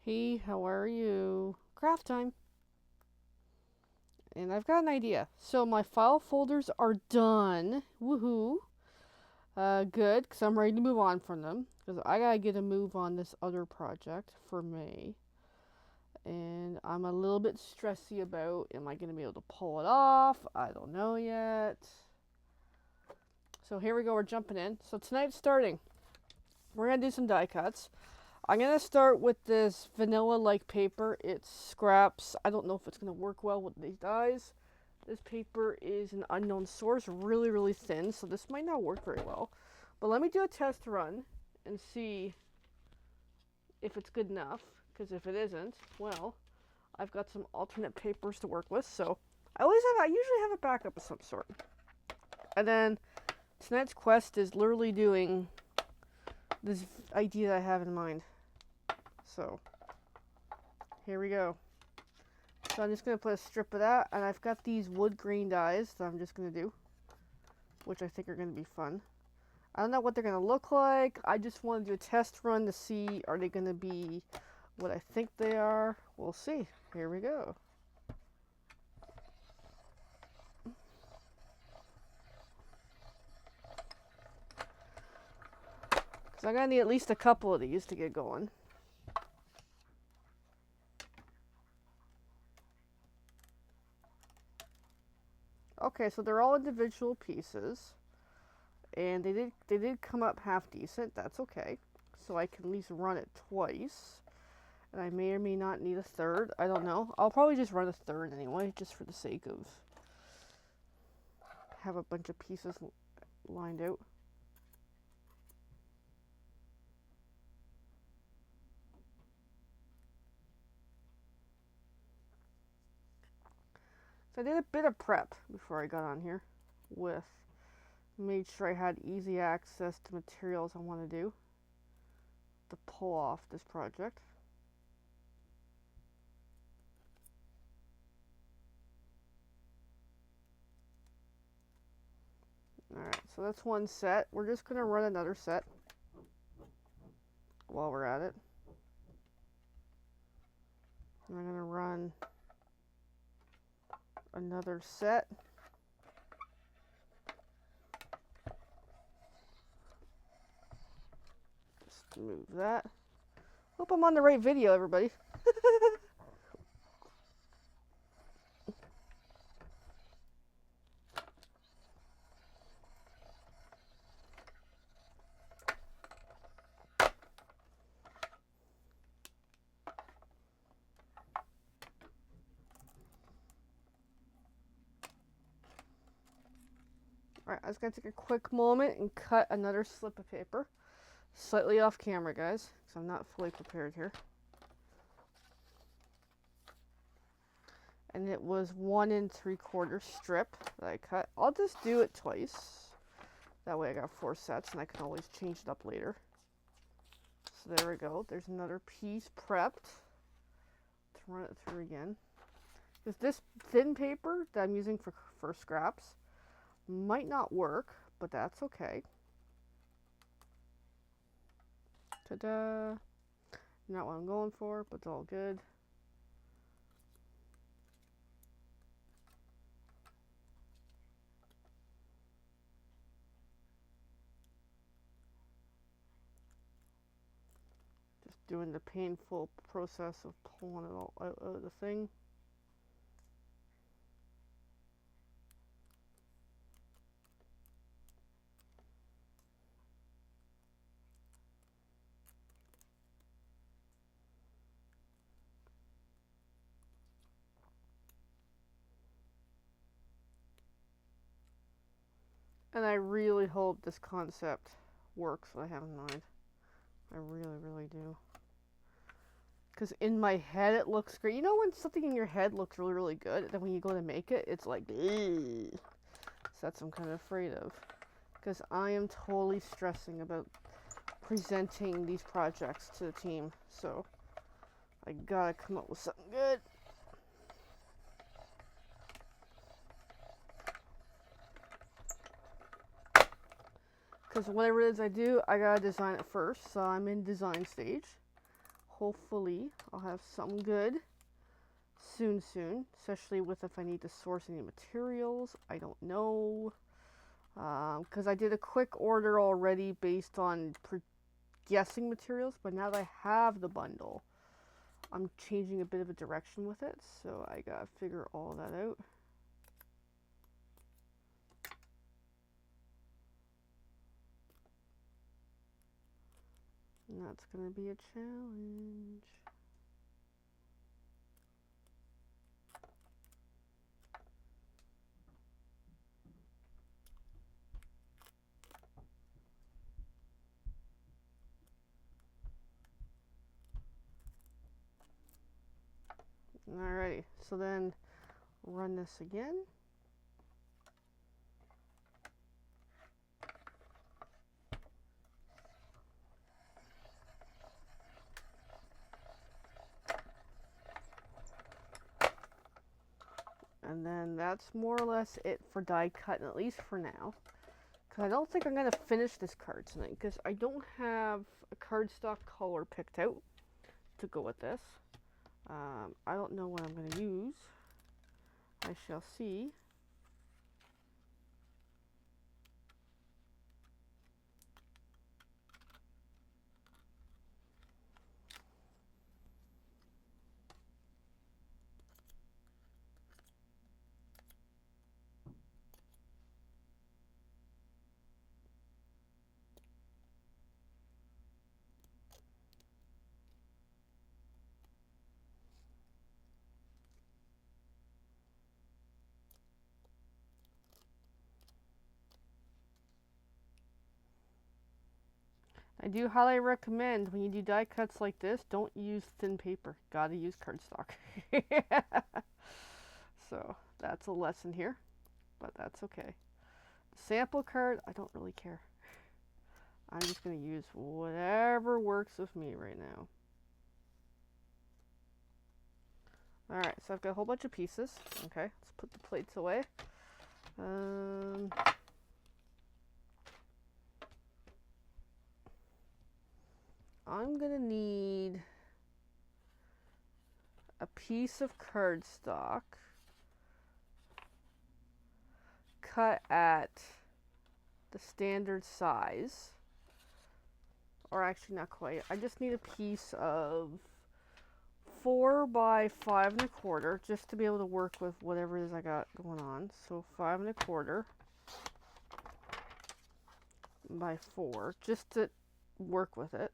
Hey, how are you? Craft time. And I've got an idea. So my file folders are done. Woohoo. Good, because I'm ready to move on from them. Because I gotta get a move on this other project for May. And I'm a little bit stressy about, am I gonna be able to pull it off? I don't know yet. So here we go, we're jumping in. So tonight's starting. We're gonna do some die cuts. I'm going to start with this vanilla-like paper. It's scraps. I don't know if it's going to work well with these dies. This paper is an unknown source, really, really thin, so this might not work very well. But let me do a test run and see if it's good enough, because if it isn't, well, I've got some alternate papers to work with, so I usually have a backup of some sort. And then tonight's quest is literally doing this idea I have in mind. So, here we go. So I'm just going to put a strip of that, and I've got these wood grain dies that I'm just going to do, which I think are going to be fun. I don't know what they're going to look like. I just want to do a test run to see, are they going to be what I think they are? We'll see. Here we go. Because I'm going to need at least a couple of these to get going. Okay, so they're all individual pieces, and they did come up half decent. That's okay. So I can at least run it twice, and I may or may not need a third. I don't know. I'll probably just run a third anyway, just for the sake of have a bunch of pieces lined out. So I did a bit of prep before I got on here with made sure I had easy access to materials I want to do to pull off this project. Alright, so that's one set. We're just going to run another set while we're at it. And I'm going to run another set. Just move that. Hope I'm on the right video, everybody. Alright, I was going to take a quick moment and cut another slip of paper. Slightly off camera, guys, because I'm not fully prepared here. And it was 1 3/4 strip that I cut. I'll just do it twice. That way I got 4 sets and I can always change it up later. So there we go. There's another piece prepped to run it through again. Because this thin paper that I'm using for scraps might not work, but that's okay. Ta-da! Not what I'm going for, but it's all good. Just doing the painful process of pulling it all out of the thing. And I really hope this concept works what I have in mind. I really, really do. Because in my head it looks great. You know when something in your head looks really, really good, and then when you go to make it, it's like, ugh. So that's what I'm kind of afraid of. Because I am totally stressing about presenting these projects to the team. So I gotta come up with something good. Because whatever it is I do, I gotta design it first. So I'm in design stage. hopefully I'll have something good soon, especially with if I need to source any materials. I don't know, because I did a quick order already based on guessing materials, but now that I have the bundle, I'm changing a bit of a direction with it, so I gotta figure all that out. And that's gonna be a challenge. Alrighty, so then run this again. And then that's more or less it for die cutting, at least for now. Because I don't think I'm going to finish this card tonight, because I don't have a cardstock color picked out to go with this. I don't know what I'm going to use. I shall see. I do highly recommend when you do die cuts like this, don't use thin paper. Gotta use cardstock. So that's a lesson here, but that's okay. Sample card, I don't really care. I'm just going to use whatever works with me right now. Alright, so I've got a whole bunch of pieces. Okay, let's put the plates away. I'm going to need a piece of cardstock cut at the standard size. Or actually not quite. I just need a piece of 4 by 5 1/4 just to be able to work with whatever it is I got going on. So 5 1/4 by 4 just to work with it.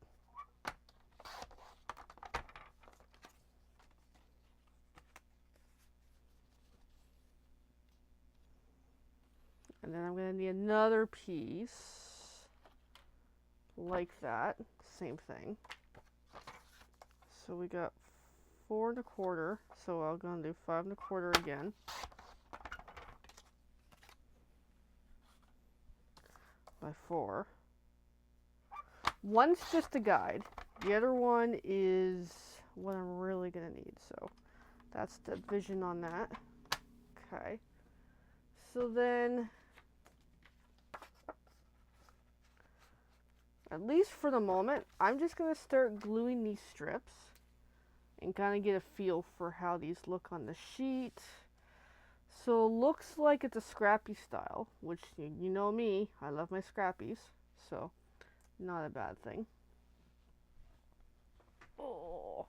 And then I'm going to need another piece like that, same thing. So we got 4 1/4, so I'm going to do 5 1/4 again. By 4. One's just a guide. The other one is what I'm really going to need. So that's the vision on that. Okay. So then, at least for the moment, I'm just going to start gluing these strips and kind of get a feel for how these look on the sheet. So looks like it's a scrappy style, which you know me, I love my scrappies, so not a bad thing. Oh.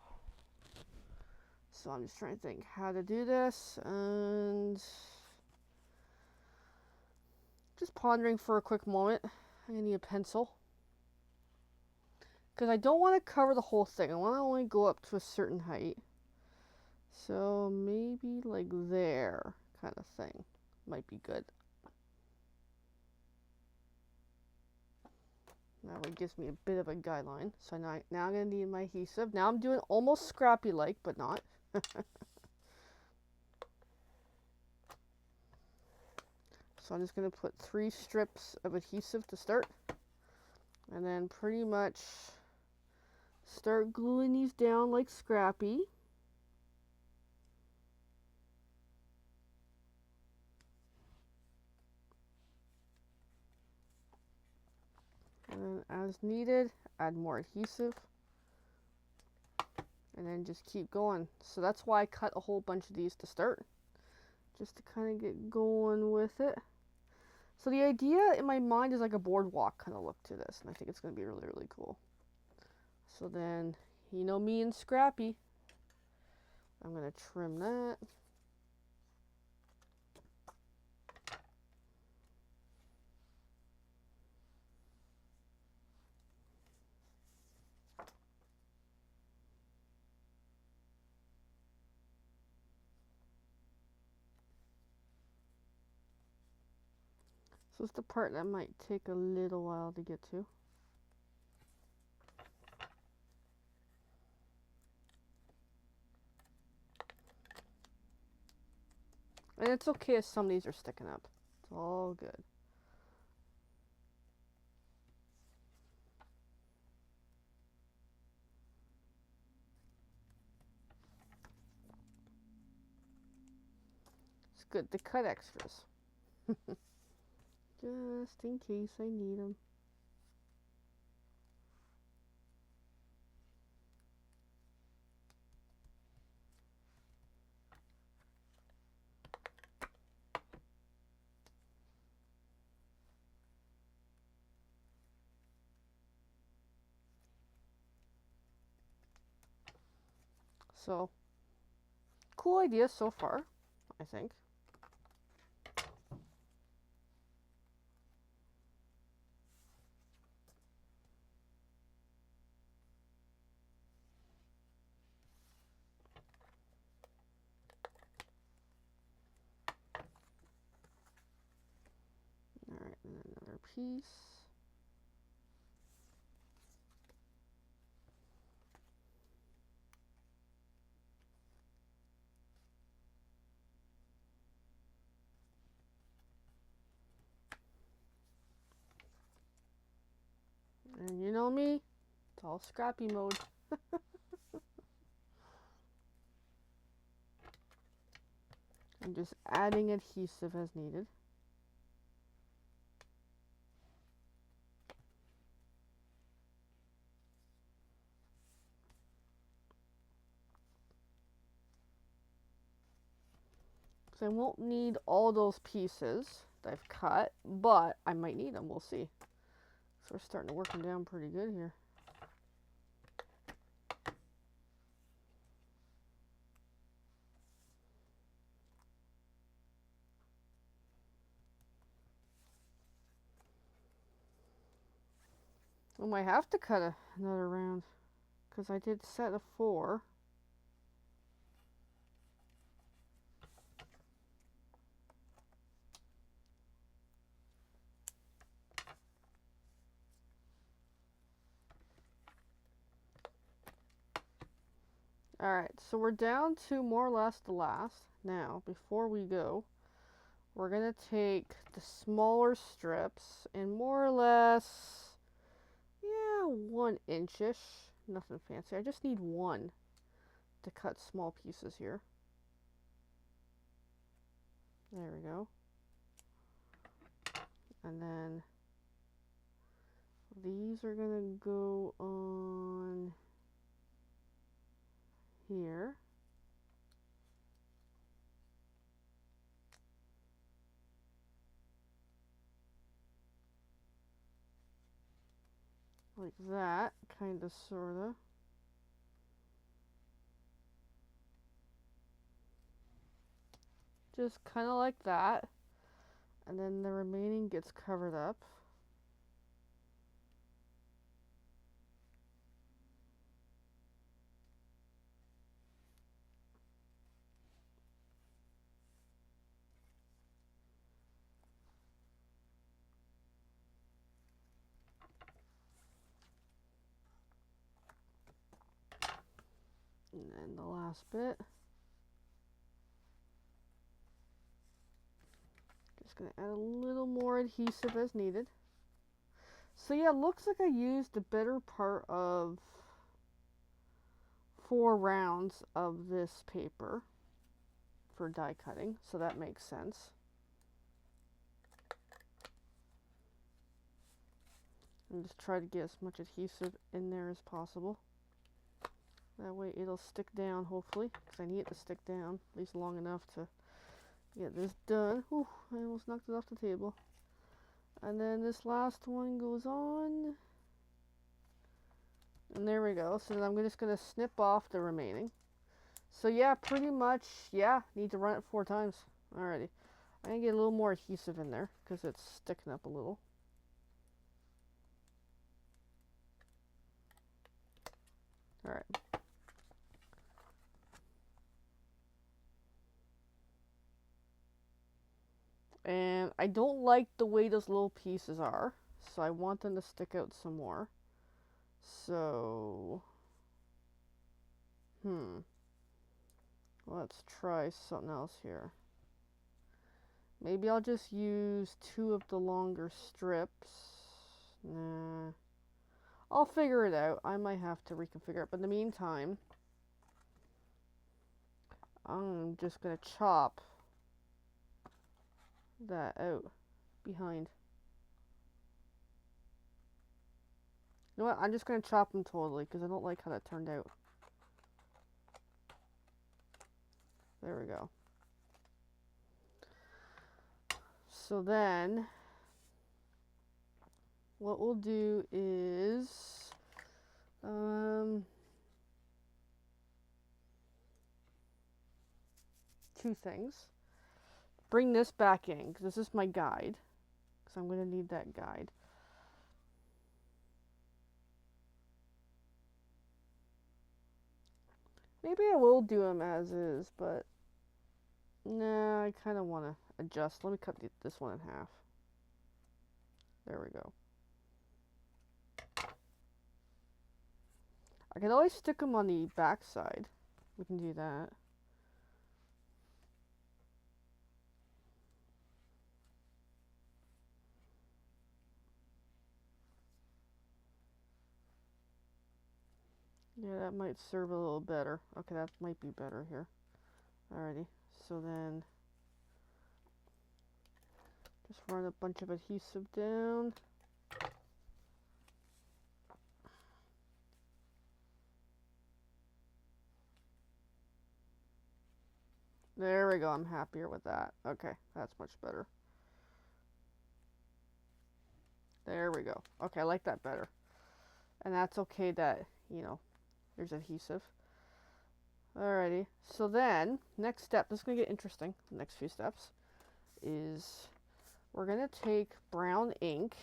So I'm just trying to think how to do this, and just pondering for a quick moment. I need a pencil, because I don't want to cover the whole thing. I want to only go up to a certain height. So maybe like there, kind of thing, might be good. That one gives me a bit of a guideline. So now I'm going to need my adhesive. Now I'm doing almost scrappy-like, but not. So I'm just going to put 3 strips of adhesive to start. And then pretty much start gluing these down like scrappy. And then as needed, add more adhesive. and then just keep going. So that's why I cut a whole bunch of these to start, just to kind of get going with it. So the idea in my mind is like a boardwalk kind of look to this, and I think it's going to be really, really cool. So then, you know me and Scrappy, I'm going to trim that. So it's the part that might take a little while to get to. And it's okay if some of these are sticking up. It's all good. It's good to cut extras. Just in case I need them. So, cool idea so far, I think. Alright, and another piece. And you know me, it's all Scrappy mode. I'm just adding adhesive as needed. So I won't need all those pieces that I've cut, but I might need them, we'll see. So we're starting to work them down pretty good here. I might have to cut another round, because I did set of 4. Alright, so we're down to more or less the last. Now, before we go, we're going to take the smaller strips and more or less, yeah, 1 inch-ish. Nothing fancy. I just need 1 to cut small pieces here. There we go. And then these are going to go on here. Like that, kind of, sort of. Just kind of like that. And then the remaining gets covered up. And then the last bit. Just going to add a little more adhesive as needed. So yeah, looks like I used the better part of 4 rounds of this paper for die cutting, so that makes sense. And just try to get as much adhesive in there as possible. That way it'll stick down, hopefully, because I need it to stick down, at least long enough to get this done. Whew, I almost knocked it off the table. And then this last one goes on. And there we go. So then I'm just going to snip off the remaining. So yeah, pretty much, yeah, need to run it 4 times. Alrighty. I'm going to get a little more adhesive in there because it's sticking up a little. Alright. And I don't like the way those little pieces are, so I want them to stick out some more. So, let's try something else here. Maybe I'll just use 2 of the longer strips. Nah. I'll figure it out. I might have to reconfigure it. But in the meantime, I'm just going to chop that out behind. You know what? I'm just going to chop them totally because I don't like how that turned out. There we go. So then, what we'll do is, 2 things. Bring this back in, because this is my guide, because I'm going to need that guide. Maybe I will do them as is, but nah, I kind of want to adjust. Let me cut this one in half. There we go. I can always stick them on the back side. We can do that. Yeah, that might serve a little better. Okay, that might be better here. Alrighty, so then just run a bunch of adhesive down. There we go, I'm happier with that. Okay, that's much better. There we go. Okay, I like that better. And that's okay that, you know, there's adhesive. Alrighty, so then, next step, this is going to get interesting, the next few steps, is we're going to take brown ink,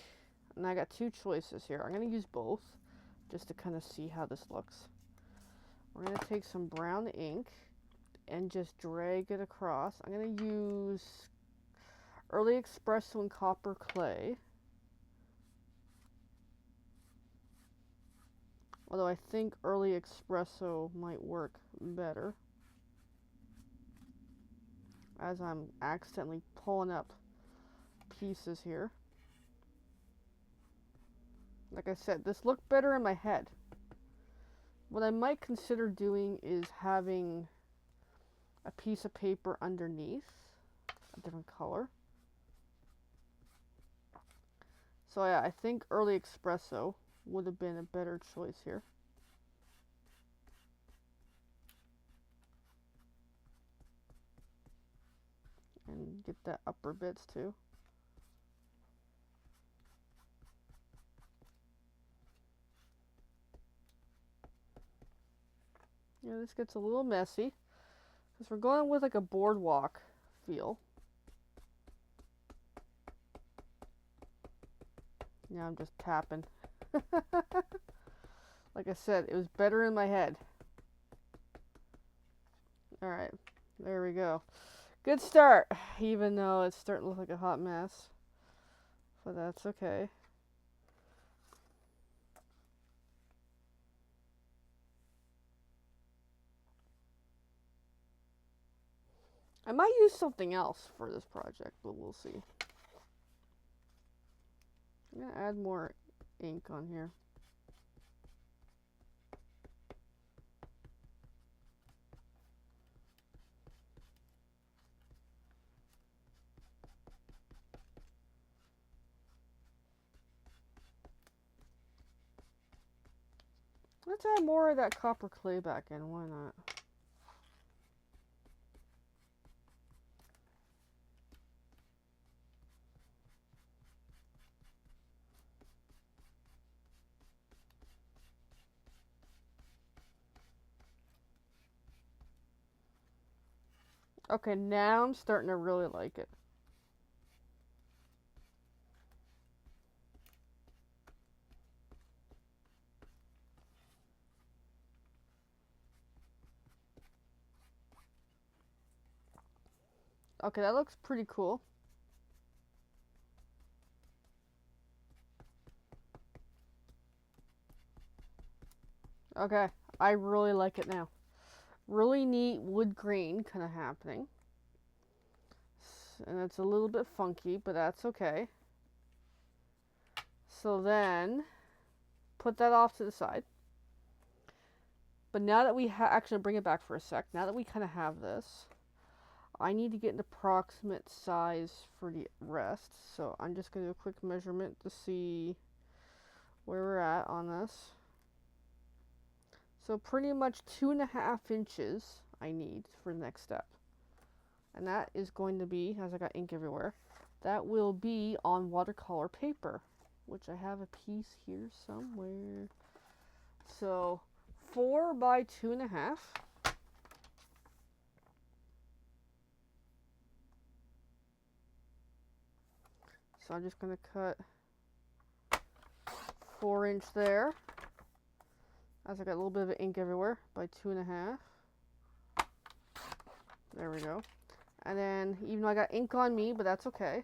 and I got 2 choices here. I'm going to use both, just to kind of see how this looks. We're going to take some brown ink, and just drag it across. I'm going to use Early Espresso and Copper Clay. Although I think Early Espresso might work better, as I'm accidentally pulling up pieces here. Like I said, this looked better in my head. What I might consider doing is having a piece of paper underneath, a different color. So yeah, I think Early Espresso would have been a better choice here. And get that upper bits too. Yeah, this gets a little messy because we're going with like a boardwalk feel. Now I'm just tapping. Like I said, it was better in my head. Alright, there we go. Good start, even though it's starting to look like a hot mess. But that's okay. I might use something else for this project, but we'll see. I'm going to add more ink on here. Let's add more of that copper clay back in. Why not? Okay, now I'm starting to really like it. Okay, that looks pretty cool. Okay, I really like it now. Really neat wood grain kind of happening. And it's a little bit funky, but that's okay. So then, put that off to the side. But now that we actually bring it back for a sec, now that we kind of have this, I need to get an approximate size for the rest. So I'm just going to do a quick measurement to see where we're at on this. So pretty much 2.5 inches I need for the next step. And that is going to be, as I got ink everywhere, that will be on watercolor paper, which I have a piece here somewhere. So 4 by 2.5. So I'm just going to cut 4-inch there. As I got a little bit of ink everywhere, by 2.5. There we go. And then, even though I got ink on me, but that's okay.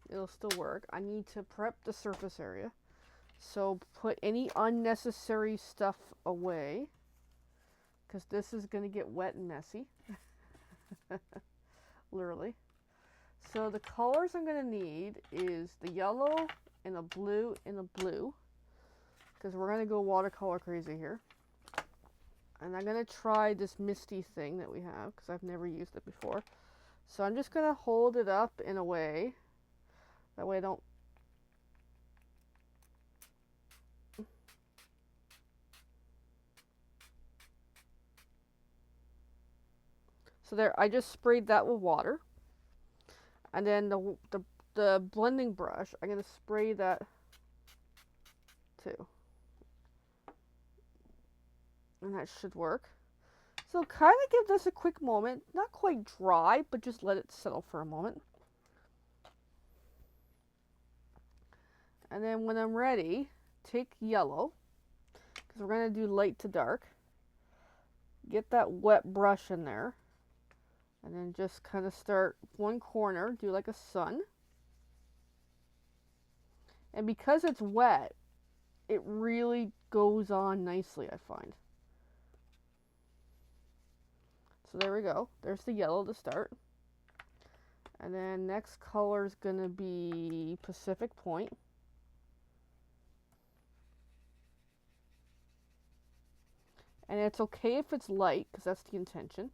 It'll still work. I need to prep the surface area. So put any unnecessary stuff away, because this is going to get wet and messy. Literally. So the colors I'm going to need is the yellow and a blue and a blue, because we're going to go watercolor crazy here. And I'm going to try this misty thing that we have, because I've never used it before. So I'm just going to hold it up in a way, that way I don't... So there, I just sprayed that with water. And then the blending brush, I'm going to spray that too. And that should work. So kind of give this a quick moment. Not quite dry, but just let it settle for a moment. And then when I'm ready, take yellow, because we're going to do light to dark. Get that wet brush in there. And then just kind of start one corner, do like a sun. And because it's wet, it really goes on nicely, I find. So there we go. There's the yellow to start. And then next color is going to be Pacific Point. And it's okay if it's light, because that's the intention.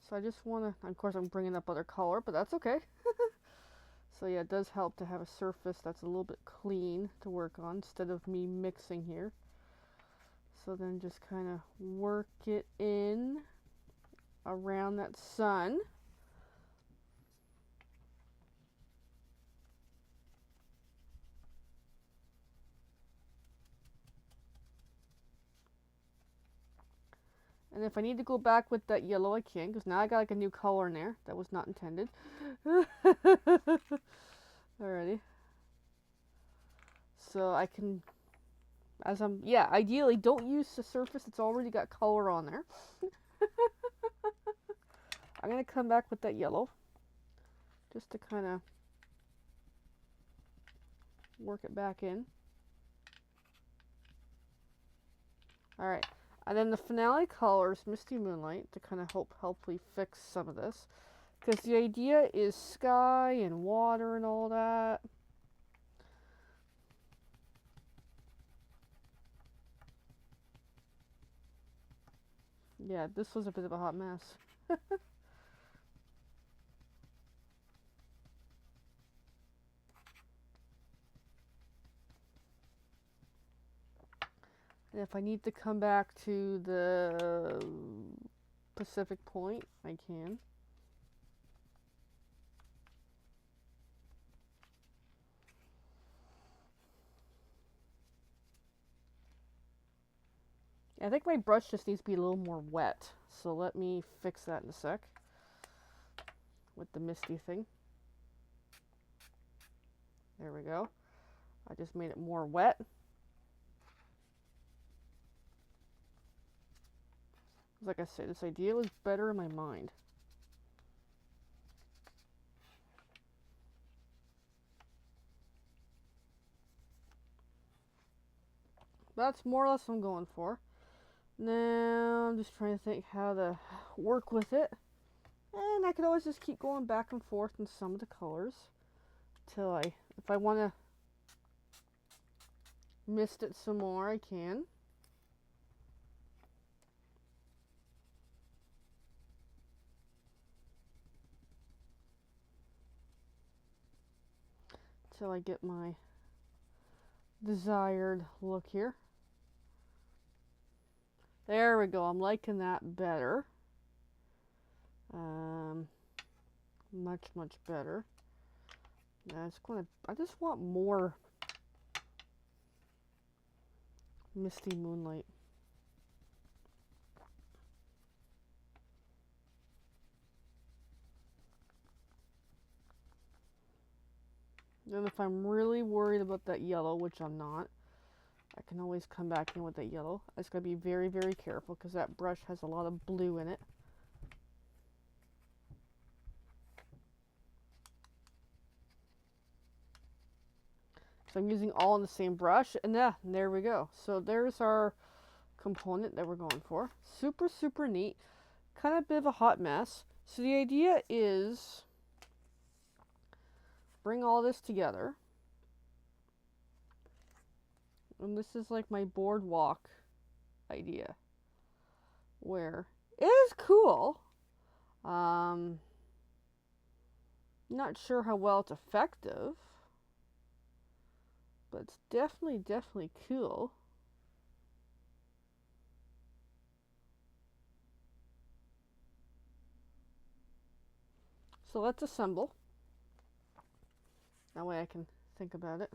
So I just want to, of course I'm bringing up other color, but that's okay. So yeah, it does help to have a surface that's a little bit clean to work on instead of me mixing here. So then just kind of work it in around that sun. And if I need to go back with that yellow, I can, because now I got like a new color in there. That was not intended. Alrighty. So I can, yeah, ideally don't use the surface that's already got color on there. I'm going to come back with that yellow, just to kind of work it back in. Alright. And then the finale color is Misty Moonlight, to kind of hopefully fix some of this. Because the idea is sky and water and all that. Yeah, this was a bit of a hot mess. And if I need to come back to the Pacific Point, I can. I think my brush just needs to be a little more wet. So let me fix that in a sec with the misty thing. There we go. I just made it more wet. Like I said, this idea was better in my mind. That's more or less what I'm going for. Now I'm just trying to think how to work with it. And I could always just keep going back and forth in some of the colors till if I want to mist it some more, I can. Till I get my desired look here. There we go. I'm liking that better. Much better. Yeah, I just want more misty moonlight. Then if I'm really worried about that yellow, which I'm not, I can always come back in with that yellow. I just gotta be very, very careful because that brush has a lot of blue in it. So I'm using all on the same brush, and there we go. So there's our component that we're going for. Super, super neat. Kind of a bit of a hot mess. So the idea is bring all this together. And this is like my boardwalk idea. Where it is cool. Not sure how well it's effective. But it's definitely cool. So let's assemble. That way I can think about it.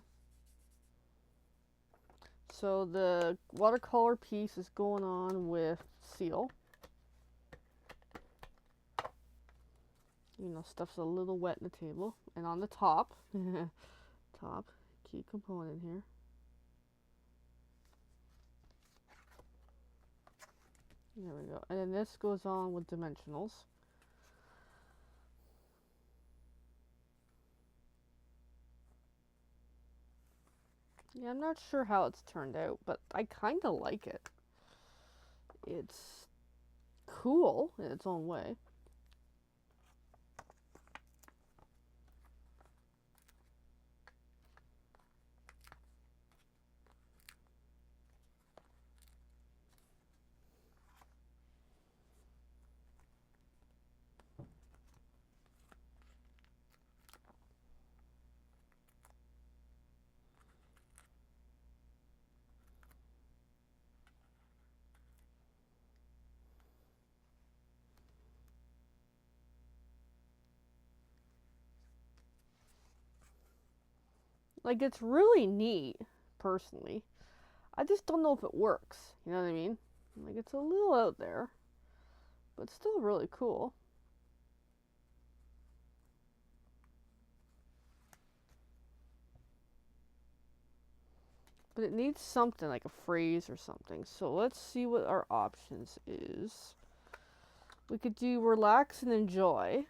So the watercolor piece is going on with seal. You know, stuff's a little wet in the table. And on the top, key component here. There we go. And then this goes on with dimensionals. Yeah, I'm not sure how it's turned out, but I kind of like it. It's cool in its own way. Like, it's really neat, personally. I just don't know if it works. You know what I mean? Like, it's a little out there, but still really cool. But it needs something, like a phrase or something. So let's see what our options is. We could do relax and enjoy.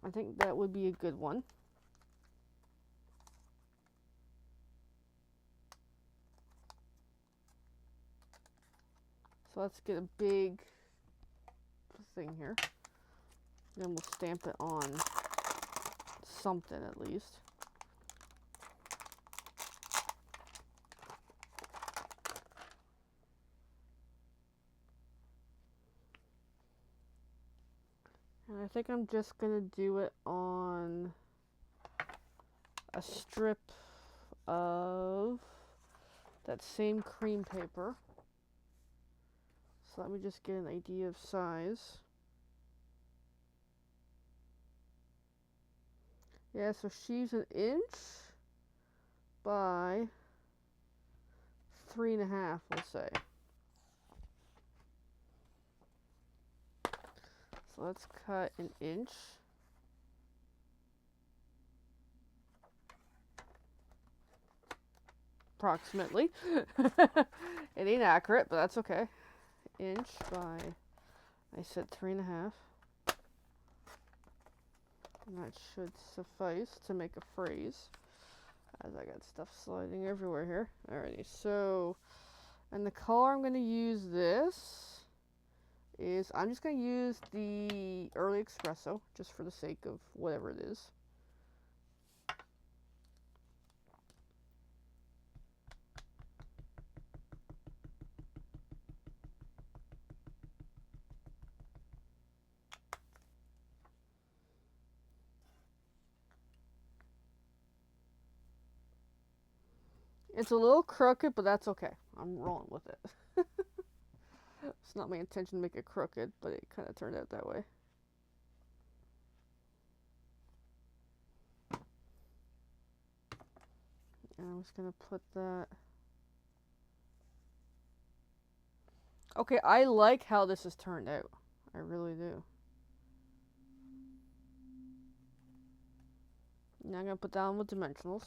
I think that would be a good one. So let's get a big thing here. Then we'll stamp it on something at least. And I think I'm just going to do it on a strip of that same cream paper. So let me just get an idea of size. Yeah, so she's 1 inch by 3.5, we'll say. So let's cut 1 inch. Approximately. It ain't accurate, but that's okay. Inch by, I said 3.5. And that should suffice to make a phrase, as I got stuff sliding everywhere here. Alrighty, so, and the color I'm going to use this is, I'm just going to use the Early Espresso, just for the sake of whatever it is. It's a little crooked, but that's okay. I'm rolling with it. It's not my intention to make it crooked, but it kind of turned out that way. And I'm just going to put that. Okay, I like how this has turned out. I really do. Now I'm going to put down with dimensionals.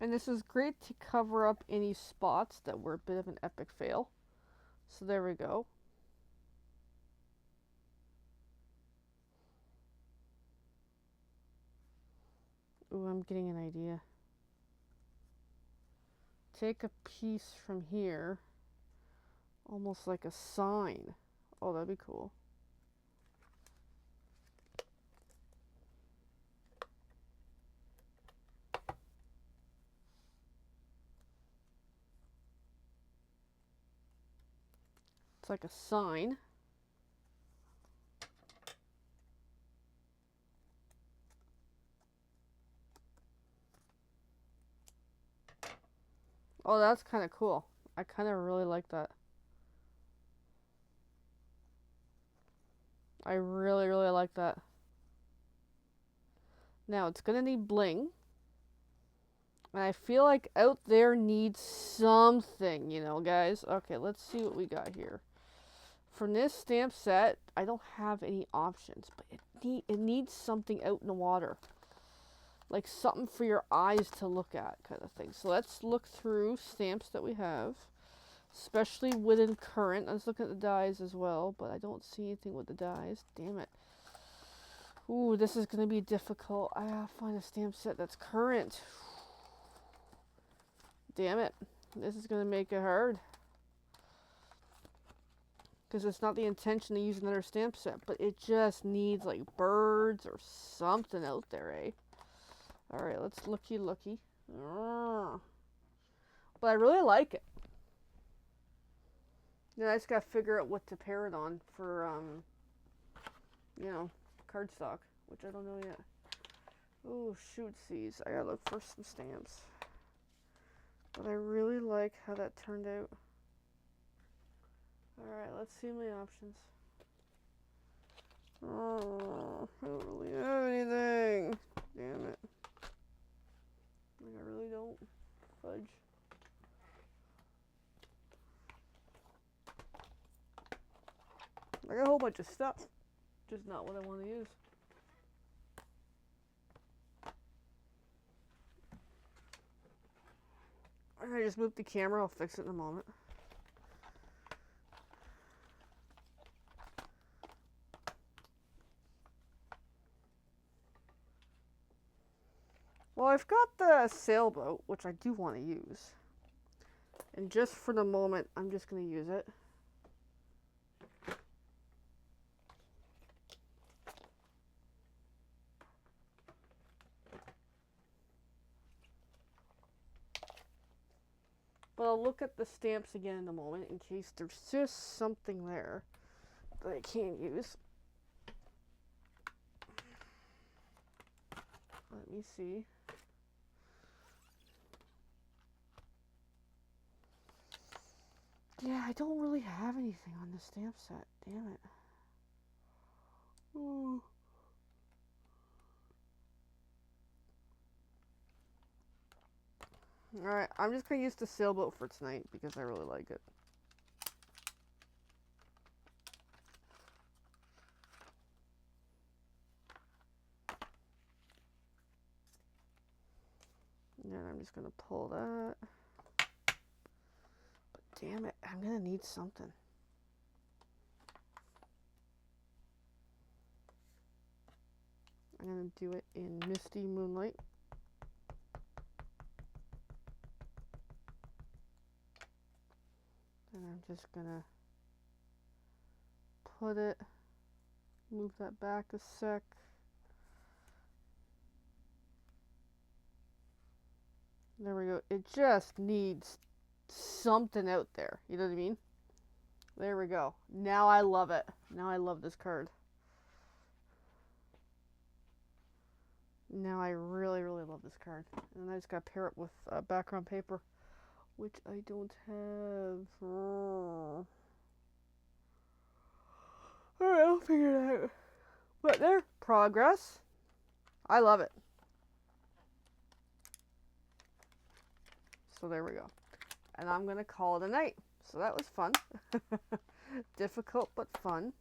And this is great to cover up any spots that were a bit of an epic fail. So there we go. Ooh, I'm getting an idea. Take a piece from here, almost like a sign. Oh, that'd be cool. It's like a sign. Oh, that's kind of cool. I kind of really like that. I really, really like that. Now, it's going to need bling. And I feel like out there needs something, you know, guys. Okay, let's see what we got here. From this stamp set, I don't have any options, but it needs something out in the water. Like something for your eyes to look at, kind of thing. So let's look through stamps that we have, especially within current. Let's look at the dies as well, but I don't see anything with the dies. Damn it. Ooh, this is going to be difficult. I gotta find a stamp set that's current. Damn it. This is going to make it hard. Because it's not the intention to use another stamp set, but it just needs like birds or something out there, eh? Alright, let's looky. But I really like it. Then I just gotta figure out what to pair it on for, you know, cardstock, which I don't know yet. Oh, shootsies. I gotta look for some stamps. But I really like how that turned out. Alright, let's see my options. Oh, I don't really have anything. Damn it. Like, I really don't. Fudge. I got a whole bunch of stuff. Just not what I want to use. I just moved the camera. I'll fix it in a moment. Well, I've got the sailboat, which I do want to use. And just for the moment, I'm just going to use it. But I'll look at the stamps again in a moment in case there's just something there that I can't use. Let me see. Yeah, I don't really have anything on the stamp set. Damn it. Ooh. Alright, I'm just going to use the sailboat for tonight because I really like it. And then I'm just going to pull that. But damn it, I'm going to need something. I'm going to do it in Misty Moonlight. And I'm just going to put it, move that back a sec. There we go. It just needs something out there. You know what I mean? There we go. Now I love it. Now I love this card. Now I really, really love this card. And I just got to pair it with background paper, which I don't have. Oh. Alright, I'll figure it out. But there, progress. I love it. So there we go. And I'm going to call it a night. So that was fun. Difficult, but fun.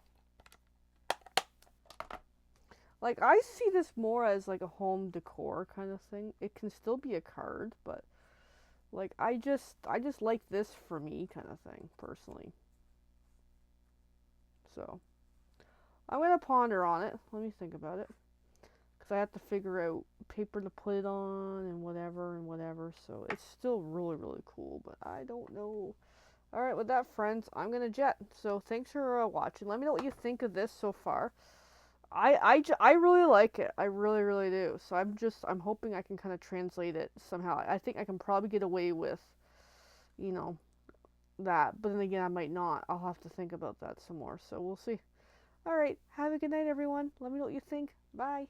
Like, I see this more as like a home decor kind of thing. It can still be a card, but like I just like this for me kind of thing, personally. So I'm going to ponder on it. Let me think about it. Because I have to figure out paper to put it on and whatever. So it's still really, really cool, but I don't know. Alright, with that, friends, I'm going to jet. So thanks for watching. Let me know what you think of this so far. I really like it. I really, really do. So I'm hoping I can kind of translate it somehow. I think I can probably get away with, you know, that. But then again, I might not. I'll have to think about that some more. So we'll see. Alright, have a good night, everyone. Let me know what you think. Bye.